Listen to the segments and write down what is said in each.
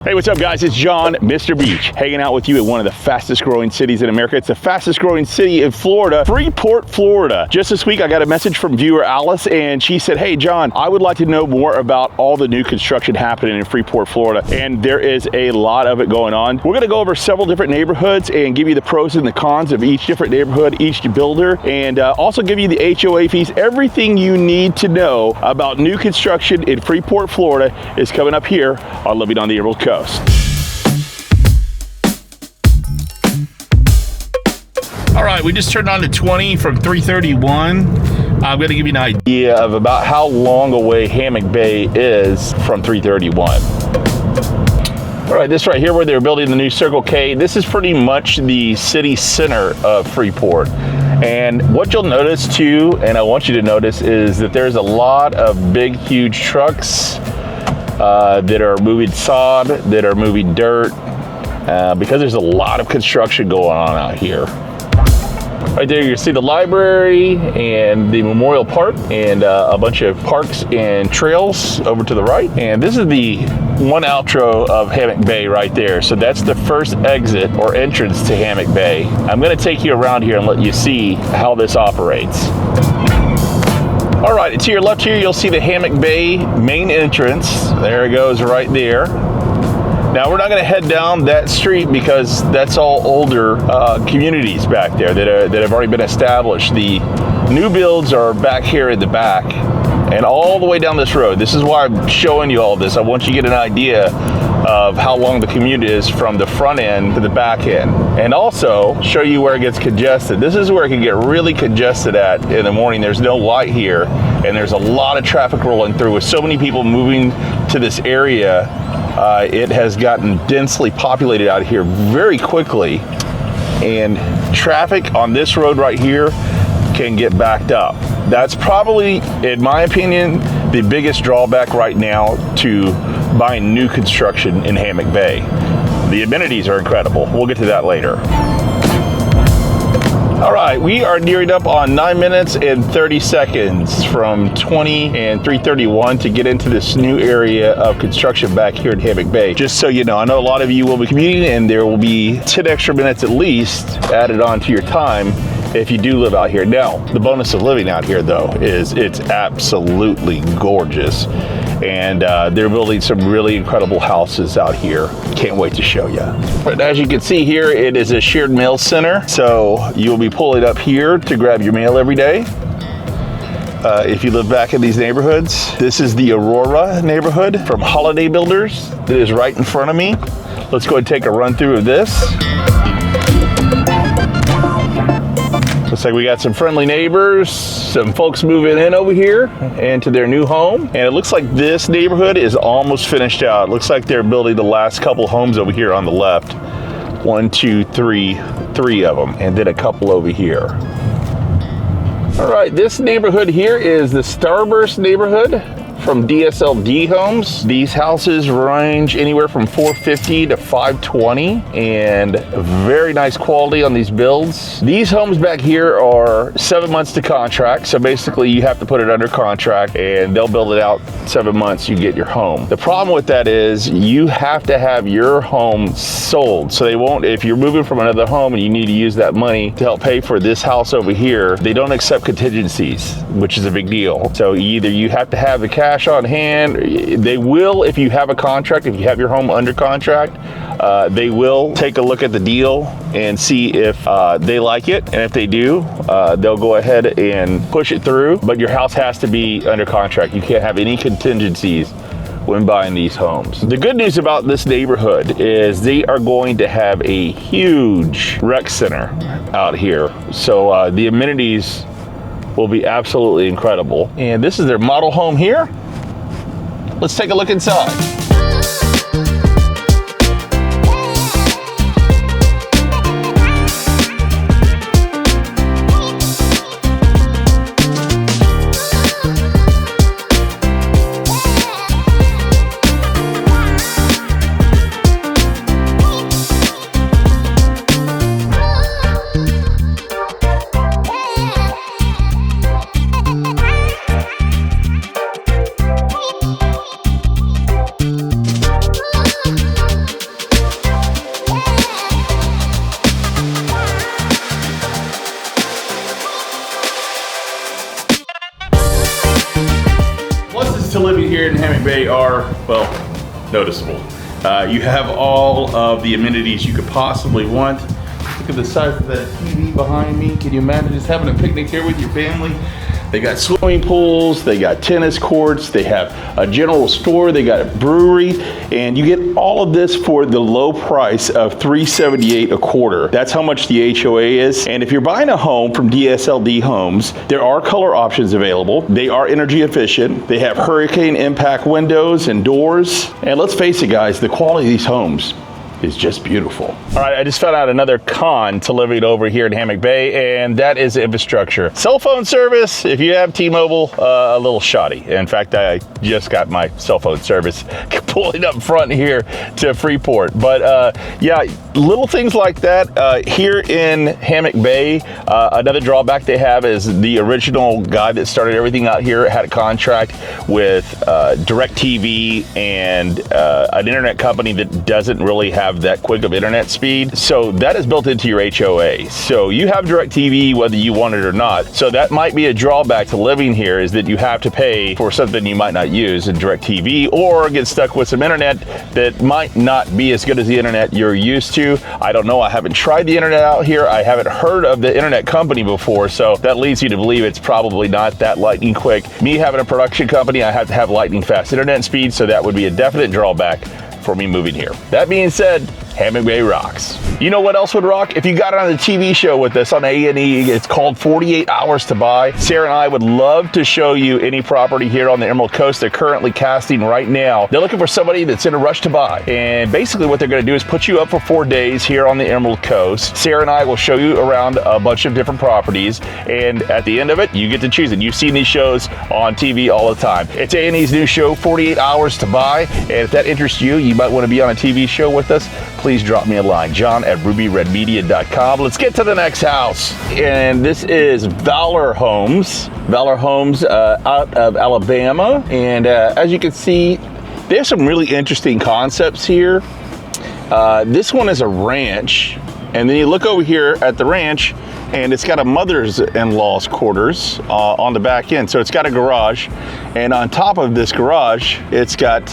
Hey, what's up guys? It's John, Mr. Beach, hanging out with you at one of the fastest growing cities in America. It's the fastest growing city in Florida, Freeport, Florida. Just this week, I got a message from viewer Alice, and she said, hey John, I would like to know more about all the new construction happening in Freeport, Florida. And there is a lot of it going on. We're gonna go over several different neighborhoods and give you the pros and the cons of each different neighborhood, each builder, and also give you the HOA fees. Everything you need to know about new construction in Freeport, Florida is coming up here on Living on the Emerald Coast. All right, we just turned on to 20 from 331. I'm going to give you an idea of about how long away Hammock Bay is from 331. All right, this right here where they're building the new Circle K, this is pretty much the city center of Freeport. And what you'll notice too, and I want you to notice, is that there's a lot of big, huge trucks that are moving sod, that are moving dirt, because there's a lot of construction going on out here. Right there, you see the library and the Memorial Park and a bunch of parks and trails over to the right. And this is the one outro of Hammock Bay right there. So that's the first exit or entrance to Hammock Bay. I'm gonna take you around here and let you see how this operates. All right, to your left here, you'll see the Hammock Bay main entrance. There it goes right there. Now, we're not gonna head down that street because that's all older communities back there that have already been established. The new builds are back here in the back and all the way down this road. This is why I'm showing you all this. I want you to get an idea of how long the commute is from the front end to the back end, and also show you where it gets congested. This is where it can get really congested at in the morning. There's no light here, and there's a lot of traffic rolling through. With so many people moving to this area, it has gotten densely populated out here very quickly, and traffic on this road right here can get backed up. That's probably, in my opinion, the biggest drawback right now to buying new construction in Hammock Bay. The amenities are incredible. We'll get to that later. All right, we are nearing up on 9 minutes and 30 seconds from 20 and 331 to get into this new area of construction back here in Hammock Bay. Just so you know, I know a lot of you will be commuting, and there will be 10 extra minutes at least added on to your time if you do live out here. Now, the bonus of living out here though is it's absolutely gorgeous. And they're building some really incredible houses out here. Can't wait to show you. But as you can see here, it is a shared mail center. So you'll be pulling up here to grab your mail every day. If you live back in these neighborhoods, this is the Aurora neighborhood from Holiday Builders. It is right in front of me. Let's go ahead and take a run through of this. Looks like we got some friendly neighbors, some folks moving in over here into their new home. And it looks like this neighborhood is almost finished out. It looks like they're building the last couple homes over here on the left. 1, 2, 3 of them, and then a couple over here. All right, this neighborhood here is the Starburst neighborhood from DSLD Homes. These houses range anywhere from $450 to $520, and very nice quality on these builds. These homes back here are 7 months to contract, so basically you have to put it under contract and they'll build it out 7 months, you get your home. The problem with that is you have to have your home sold, so they won't, if you're moving from another home and you need to use that money to help pay for this house over here, they don't accept contingencies, which is a big deal. So either you have to have the cash on hand. They will, if you have a contract, if you have your home under contract, they will take a look at the deal and see if they like it, and if they do, they'll go ahead and push it through. But your house has to be under contract. You can't have any contingencies when buying these homes. The good news about this neighborhood is they are going to have a huge rec center out here, so the amenities will be absolutely incredible. And this is their model home here. Let's take a look inside. Hammock Bay are, well, noticeable. You have all of the amenities you could possibly want. Look at the size of that TV behind me. Can you imagine just having a picnic here with your family? They got swimming pools, they got tennis courts, they have a general store, they got a brewery, and you get all of this for the low price of $378 a quarter. That's how much the HOA is. And if you're buying a home from DSLD Homes, there are color options available. They are energy efficient. They have hurricane impact windows and doors. And let's face it, guys, the quality of these homes is just beautiful. All right, I just found out another con to living over here in Hammock Bay, and that is infrastructure. Cell phone service, if you have T-Mobile, a little shoddy. In fact, I just got my cell phone service pulling up front here to Freeport. But yeah, little things like that. Here in Hammock Bay, another drawback they have is the original guy that started everything out here had a contract with DirecTV and an internet company that doesn't really have that quick of internet speed. So that is built into your HOA. So you have DirecTV whether you want it or not. So that might be a drawback to living here, is that you have to pay for something you might not use in DirecTV, or get stuck with some internet that might not be as good as the internet you're used to. I don't know. I haven't tried the internet out here. I haven't heard of the internet company before. So that leads you to believe it's probably not that lightning quick. Me having a production company, I have to have lightning fast internet speed. So that would be a definite drawback for me moving here. That being said, Hammock Bay rocks. You know what else would rock? If you got on the TV show with us on A&E, it's called 48 Hours to Buy. Sarah and I would love to show you any property here on the Emerald Coast. They're currently casting right now. They're looking for somebody that's in a rush to buy. And basically what they're gonna do is put you up for 4 days here on the Emerald Coast. Sarah and I will show you around a bunch of different properties. And at the end of it, you get to choose it. You've seen these shows on TV all the time. It's A&E's new show, 48 Hours to Buy. And if that interests you, you might wanna be on a TV show with us, please drop me a line, john@rubyredmedia.com. Let's get to the next house. And this is Valor Homes. Valor Homes out of Alabama. And as you can see, there's some really interesting concepts here. This one is a ranch. And then you look over here at the ranch, and it's got a mother's-in-law's quarters on the back end. So it's got a garage. And on top of this garage, it's got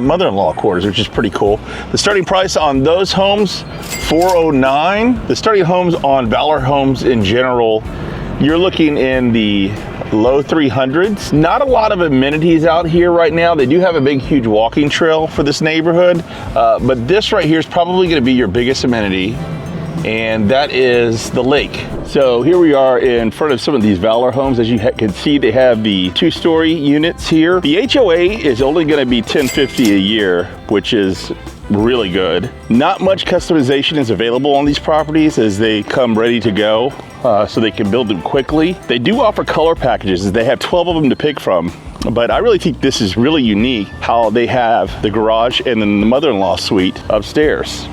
mother-in-law quarters, which is pretty cool. The starting price on those homes, $409. The starting homes on Valor Homes in general, you're looking in the low 300s. Not a lot of amenities out here right now. They do have a big, huge walking trail for this neighborhood, but this right here is probably going to be your biggest amenity, and that is the lake. So here we are in front of some of these Valor Homes. As you can see, they have the 2-story units here. The HOA is only going to be $1050 a year, which is really good. Not much customization is available on these properties, as they come ready to go, so they can build them quickly. They do offer color packages. They have 12 of them to pick from. But I really think this is really unique, how they have the garage and then the mother-in-law suite upstairs.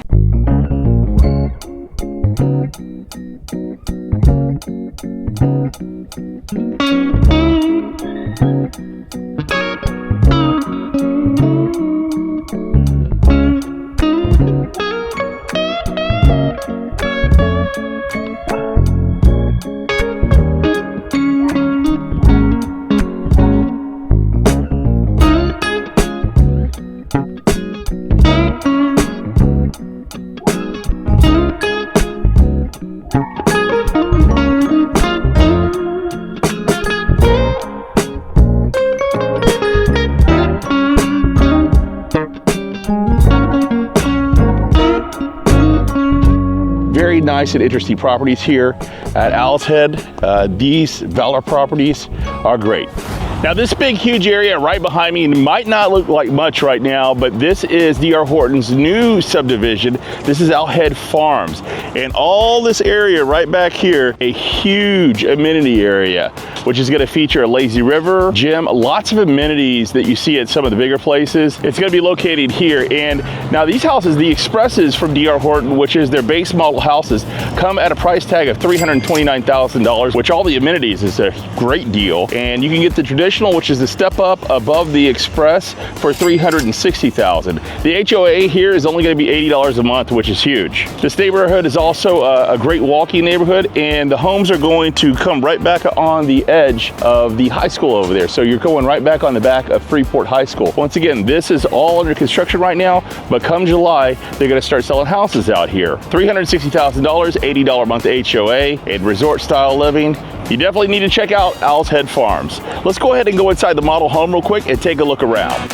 Very nice and interesting properties here at Owl's Head. These Valor properties are great. Now this big, huge area right behind me might not look like much right now, but this is D.R. Horton's new subdivision. This is Owl's Head Farms. And all this area right back here, a huge amenity area, which is gonna feature a lazy river, gym, lots of amenities that you see at some of the bigger places. It's gonna be located here. And now these houses, the Expresses from D.R. Horton, which is their base model houses, come at a price tag of $329,000, which all the amenities is a great deal. And you can get the traditional traditional, which is the step up above the express, for $360,000. The HOA here is only going to be $80 a month, which is huge. This neighborhood is also a great walking neighborhood, and the homes are going to come right back on the edge of the high school over there. So you're going right back on the back of Freeport High School. Once again, this is all under construction right now, but come July, they're going to start selling houses out here. $360,000, $80 a month HOA, and resort style living. You definitely need to check out Owl's Head Farms. Let's go ahead and go inside the model home real quick and take a look around.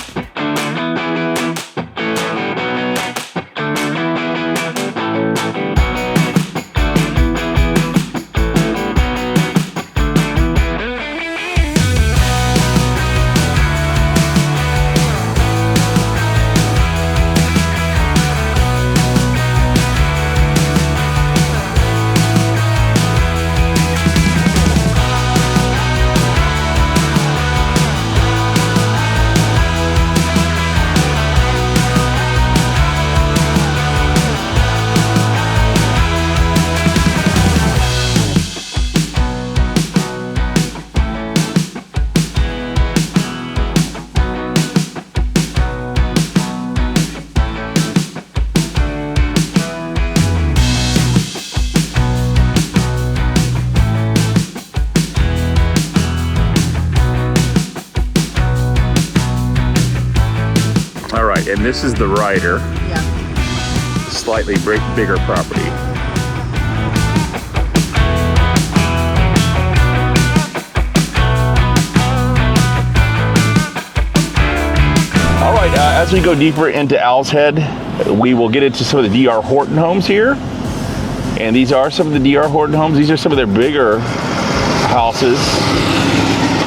And this is the Ryder. Yeah. Slightly bigger property. All right, as we go deeper into Owl's Head, we will get into some of the DR Horton homes here. And these are some of the DR Horton homes. These are some of their bigger houses.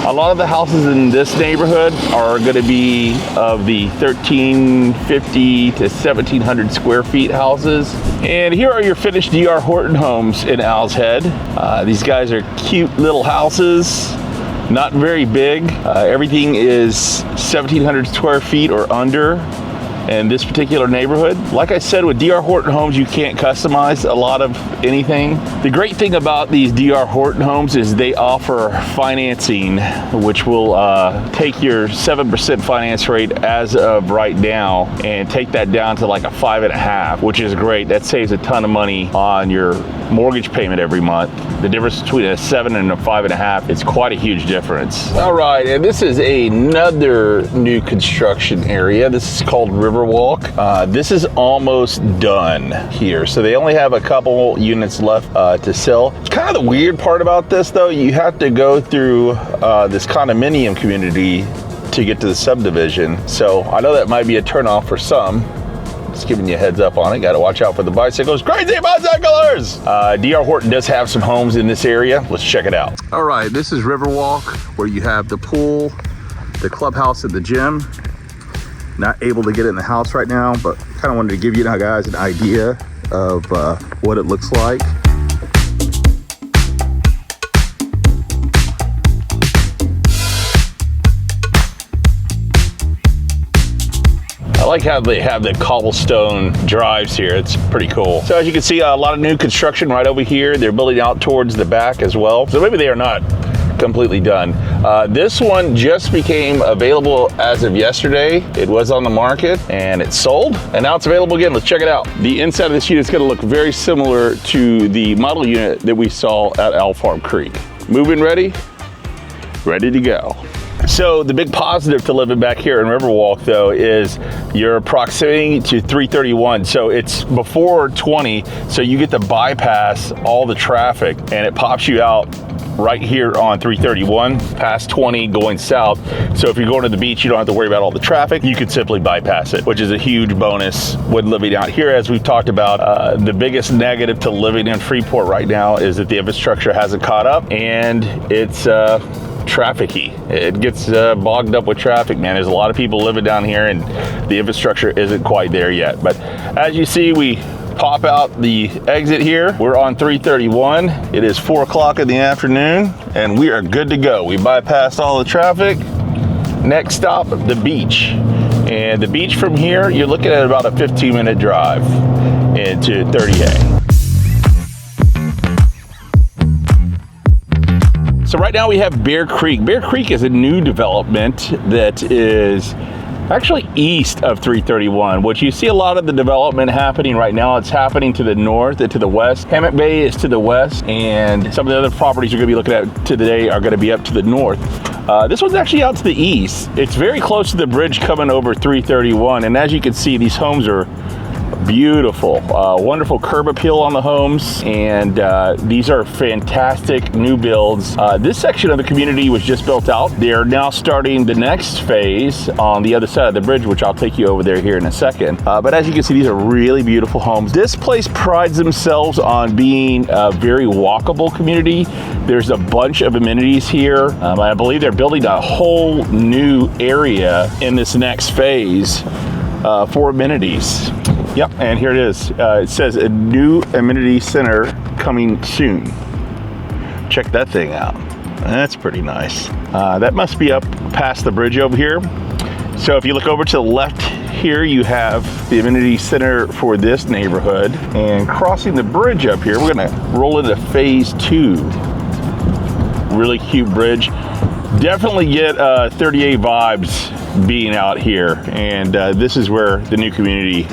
A lot of the houses in this neighborhood are going to be of the 1,350 to 1,700 square feet houses. And here are your finished DR Horton homes in Owl's Head. These guys are cute little houses, not very big. Everything is 1,700 square feet or under in this particular neighborhood. Like I said, with DR Horton homes, you can't customize a lot of anything. The great thing about these DR Horton homes is they offer financing, which will take your 7% finance rate as of right now and take that down to like a 5.5, which is great. That saves a ton of money on your mortgage payment every month. The difference between a 7 and a 5.5 is quite a huge difference. All right, and this is another new construction area. This is called Riverwalk. This is almost done here. So they only have a couple units left to sell. It's kind of the weird part about this though. You have to go through this condominium community to get to the subdivision. So I know that might be a turnoff for some. Just giving you a heads up on it. Got to watch out for the bicycles. Crazy bicyclers! DR Horton does have some homes in this area. Let's check it out. All right, this is Riverwalk, where you have the pool, the clubhouse, and the gym. Not able to get in the house right now, but kind of wanted to give you guys an idea of what it looks like. I like how they have the cobblestone drives here. It's pretty cool. So as you can see, a lot of new construction right over here. They're building out towards the back as well. So maybe they are not completely done. This one just became available as of yesterday. It was on the market and it sold, and now it's available again. Let's check it out. The inside of this unit is going to look very similar to the model unit that we saw at Owl Farm Creek. Move-in ready? Ready to go. So the big positive to living back here in Riverwalk though is your proximity to 331. So it's before 20, so you get to bypass all the traffic and it pops you out right here on 331 past 20 going south. So if you're going to the beach, you don't have to worry about all the traffic. You could simply bypass it, which is a huge bonus when living out here. As we've talked about, the biggest negative to living in Freeport right now is that the infrastructure hasn't caught up and it's trafficy. It gets bogged up with traffic, man. There's a lot of people living down here and the infrastructure isn't quite there yet. But as you see, we pop out the exit here. We're on 331. It is 4 o'clock in the afternoon and we are good to go. We bypassed all the traffic. Next stop, the beach. And the beach from here, you're looking at about a 15-minute drive into 30A. So right now we have Bear Creek. Bear Creek is a new development that is actually east of 331, which you see a lot of the development happening right now. It's happening to the north and to the west. Hammock Bay is to the west, and some of the other properties you're going to be looking at today are going to be up to the north. This one's actually out to the east. It's very close to the bridge coming over 331, and as you can see, these homes are beautiful. Wonderful curb appeal on the homes, and these are fantastic new builds. This section of the community was just built out. They're now starting the next phase on the other side of the bridge, which I'll take you over there here in a second. But as you can see, these are really beautiful homes. This place prides themselves on being a very walkable community. There's a bunch of amenities here. I believe they're building a whole new area in this next phase for amenities. Yep, and here it is. It says a new amenity center coming soon. Check that thing out. That's pretty nice. That must be up past the bridge over here. So if you look over to the left here, you have the amenity center for this neighborhood. And crossing the bridge up here, we're gonna roll into phase 2. Really cute bridge. Definitely get 38 vibes being out here. And this is where the new community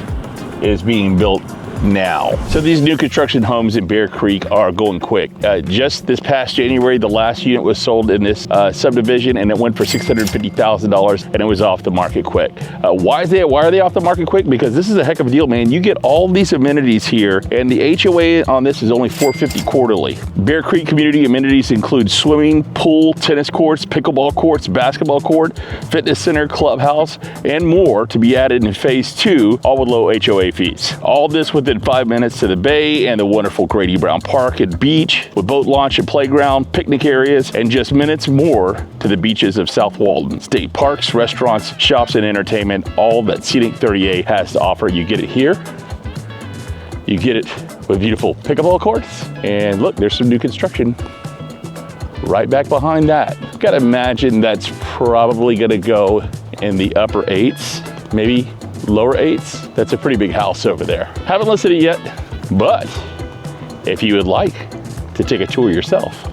is being built now. So these new construction homes in Bear Creek are going quick. Just this past January, the last unit was sold in this subdivision, and it went for $650,000, and it was off the market quick. Why are they off the market quick? Because this is a heck of a deal, man. You get all these amenities here, and the HOA on this is only $450 quarterly. Bear Creek community amenities include swimming, pool, tennis courts, pickleball courts, basketball court, fitness center, clubhouse, and more to be added in phase 2, all with low HOA fees. All this within 5 minutes to the bay and the wonderful Grady Brown Park and beach with boat launch and playground, picnic areas, and just minutes more to the beaches of South Walton. State parks, restaurants, shops, and entertainment, all that Scenic 38 has to offer. You get it here. You get it with beautiful pickleball courts. And look, there's some new construction right back behind that. Gotta imagine that's probably gonna go in the upper 8s, maybe lower 8s. That's a pretty big house over there. Haven't listed it yet, but if you would like to take a tour yourself,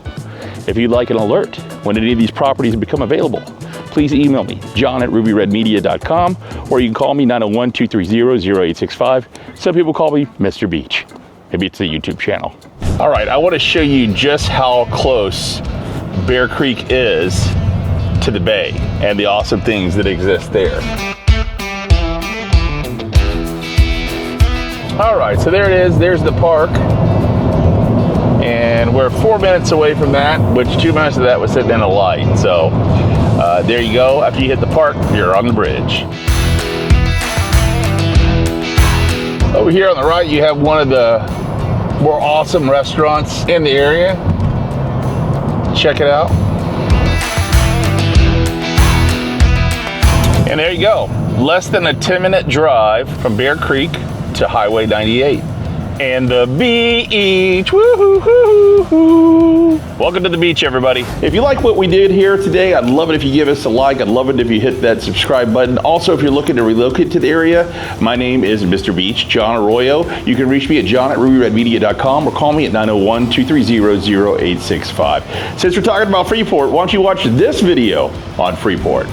if you'd like an alert when any of these properties become available, please email me, john@rubyredmedia.com, or you can call me 901-230-0865. Some people call me Mr. Beach. Maybe it's the YouTube channel. All right, I want to show you just how close Bear Creek is to the bay and the awesome things that exist there. All right, so there it is. There's the park. And we're 4 minutes away from that, which 2 minutes of that was sitting in a light. So there you go. After you hit the park, you're on the bridge. Over here on the right, you have one of the more awesome restaurants in the area. Check it out. And there you go. Less than a 10-minute drive from Bear Creek to Highway 98 and the beach. Woo-hoo-hoo-hoo. Welcome to the beach, everybody. If you like what we did here today, I'd love it if you give us a like. I'd love it if you hit that subscribe button. Also, if you're looking to relocate to the area, my name is Mr. Beach, John Arroyo. You can reach me at john@rubyredmedia.com or call me at 901-230-0865. Since we're talking about Freeport, why don't you watch this video on Freeport?